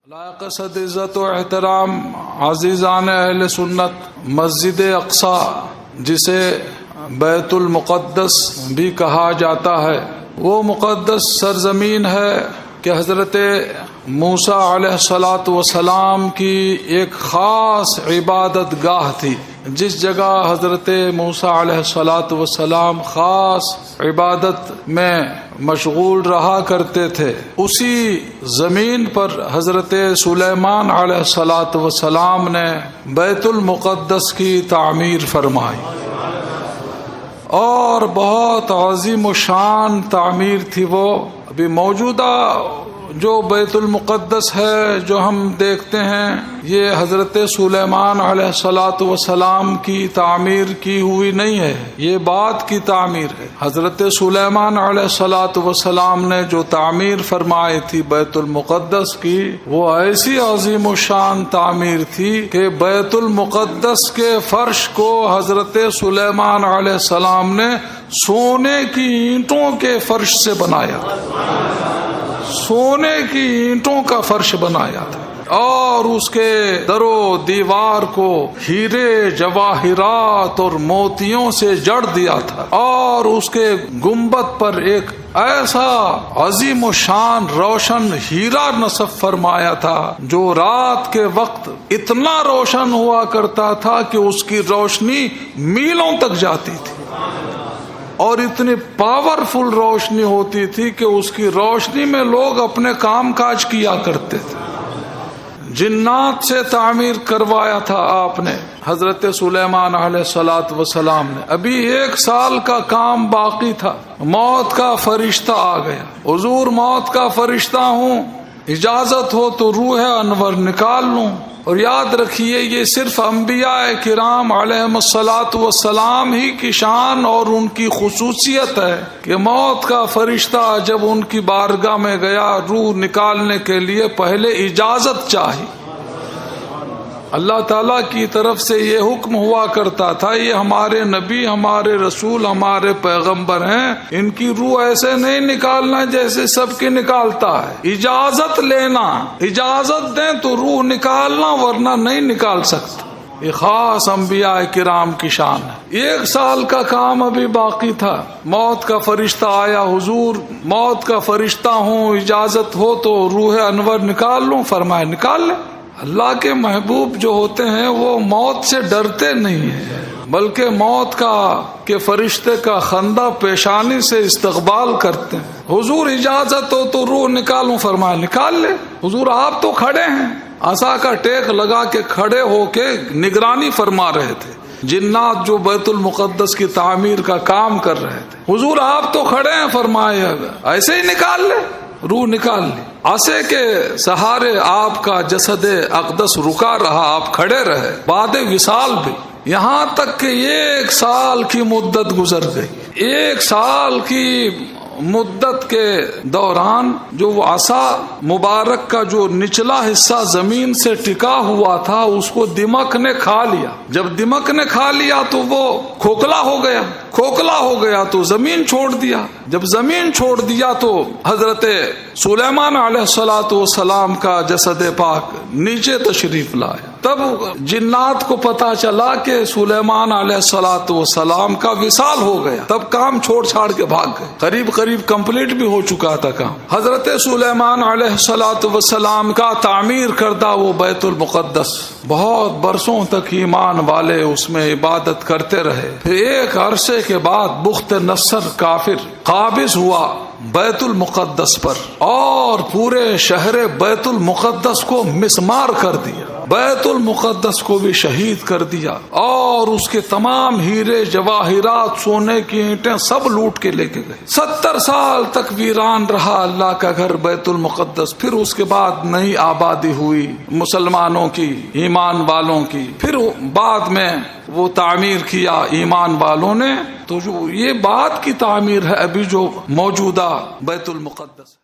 لائق صد عزت و احترام عزیزان اہل سنت، مسجد اقصی جسے بیت المقدس بھی کہا جاتا ہے، وہ مقدس سرزمین ہے کہ حضرت موسیٰ علیہ الصلاۃ والسلام کی ایک خاص عبادت گاہ تھی۔ جس جگہ حضرت موسیٰ علیہ الصلاۃ والسلام خاص عبادت میں مشغول رہا کرتے تھے، اسی زمین پر حضرت سلیمان علیہ الصلاۃ والسلام نے بیت المقدس کی تعمیر فرمائی، اور بہت عظیم و شان تعمیر تھی وہ۔ ابھی موجودہ جو بیت المقدس ہے جو ہم دیکھتے ہیں، یہ حضرت سلیمان علیہ الصلاۃ والسلام کی تعمیر کی ہوئی نہیں ہے، یہ بعد کی تعمیر ہے۔ حضرت سلیمان علیہ الصلاۃ والسلام نے جو تعمیر فرمائی تھی بیت المقدس کی، وہ ایسی عظیم و شان تعمیر تھی کہ بیت المقدس کے فرش کو حضرت سلیمان علیہ السلام نے سونے کی اینٹوں کے فرش سے بنایا تھا، سونے کی اینٹوں کا فرش بنایا تھا، اور اس کے در و دیوار کو ہیرے جواہرات اور موتیوں سے جڑ دیا تھا، اور اس کے گنبد پر ایک ایسا عظیم و شان روشن ہیرا نصب فرمایا تھا جو رات کے وقت اتنا روشن ہوا کرتا تھا کہ اس کی روشنی میلوں تک جاتی تھی، اور اتنی پاورفل روشنی ہوتی تھی کہ اس کی روشنی میں لوگ اپنے کام کاج کیا کرتے تھے۔ جنات سے تعمیر کروایا تھا آپ نے، حضرت سلیمان علیہ الصلاۃ والسلام نے۔ ابھی 1 سال کا کام باقی تھا، موت کا فرشتہ آ گیا۔ حضور موت کا فرشتہ ہوں، اجازت ہو تو روح انور نکال لوں۔ اور یاد رکھیے، یہ صرف انبیاء کرام علیہم الصلاۃ والسلام ہی کی شان اور ان کی خصوصیت ہے کہ موت کا فرشتہ جب ان کی بارگاہ میں گیا روح نکالنے کے لیے پہلے اجازت چاہی۔ اللہ تعالیٰ کی طرف سے یہ حکم ہوا کرتا تھا، یہ ہمارے نبی، ہمارے رسول، ہمارے پیغمبر ہیں، ان کی روح ایسے نہیں نکالنا جیسے سب کی نکالتا ہے، اجازت لینا، اجازت دیں تو روح نکالنا، ورنہ نہیں نکال سکتا۔ یہ خاص انبیاء کرام کی شان ہے۔ 1 سال کا کام ابھی باقی تھا، موت کا فرشتہ آیا، حضور موت کا فرشتہ ہوں، اجازت ہو تو روح انور نکال لوں؟ فرمایا نکال لیں۔ اللہ کے محبوب جو ہوتے ہیں وہ موت سے ڈرتے نہیں ہیں، بلکہ موت کے فرشتے کا خندہ پیشانی سے استقبال کرتے ہیں۔ حضور اجازت ہو تو روح نکالوں؟ فرمایا نکال لے۔ حضور آپ تو کھڑے ہیں، عصا کا ٹیک لگا کے کھڑے ہو کے نگرانی فرما رہے تھے، جنات جو بیت المقدس کی تعمیر کا کام کر رہے تھے۔ حضور آپ تو کھڑے ہیں، فرمایا ایسے ہی نکال لے، روح نکال لی۔ عصے کے سہارے آپ کا جسد اقدس رکا رہا، آپ کھڑے رہے بعد وصال بھی، یہاں تک کہ 1 سال کی مدت گزر گئی۔ 1 سال کی مدت کے دوران جو وہ عصا مبارک کا جو نچلا حصہ زمین سے ٹکا ہوا تھا اس کو دمک نے کھا لیا۔ جب دمک نے کھا لیا تو وہ کھوکھلا ہو گیا، کھوکھلا ہو گیا تو زمین چھوڑ دیا۔ جب زمین چھوڑ دیا تو حضرت سلیمان علیہ الصلاۃ والسلام کا جسد پاک نیچے تشریف لایا۔ تب جنات کو پتا چلا کہ سلیمان علیہ الصلاۃ والسلام کا وصال ہو گیا، تب کام چھوڑ چھاڑ کے بھاگ گئے۔ قریب کمپلیٹ بھی ہو چکا تھا کام۔ حضرت سلیمان علیہ الصلاۃ والسلام کا تعمیر کردہ وہ بیت المقدس، بہت برسوں تک ایمان والے اس میں عبادت کرتے رہے۔ پھر ایک عرصے کے بعد بخت نصر کافر قابض ہوا بیت المقدس پر، اور پورے شہر بیت المقدس کو مسمار کر دیا، بیت المقدس کو بھی شہید کر دیا، اور اس کے تمام ہیرے جواہرات، سونے کی اینٹیں سب لوٹ کے لے کے گئے۔ 70 سال تک ویران رہا اللہ کا گھر بیت المقدس۔ پھر اس کے بعد نئی آبادی ہوئی مسلمانوں کی، ایمان والوں کی، پھر بعد میں وہ تعمیر کیا ایمان والوں نے۔ تو جو یہ بعد کی تعمیر ہے ابھی جو موجودہ بیت المقدس۔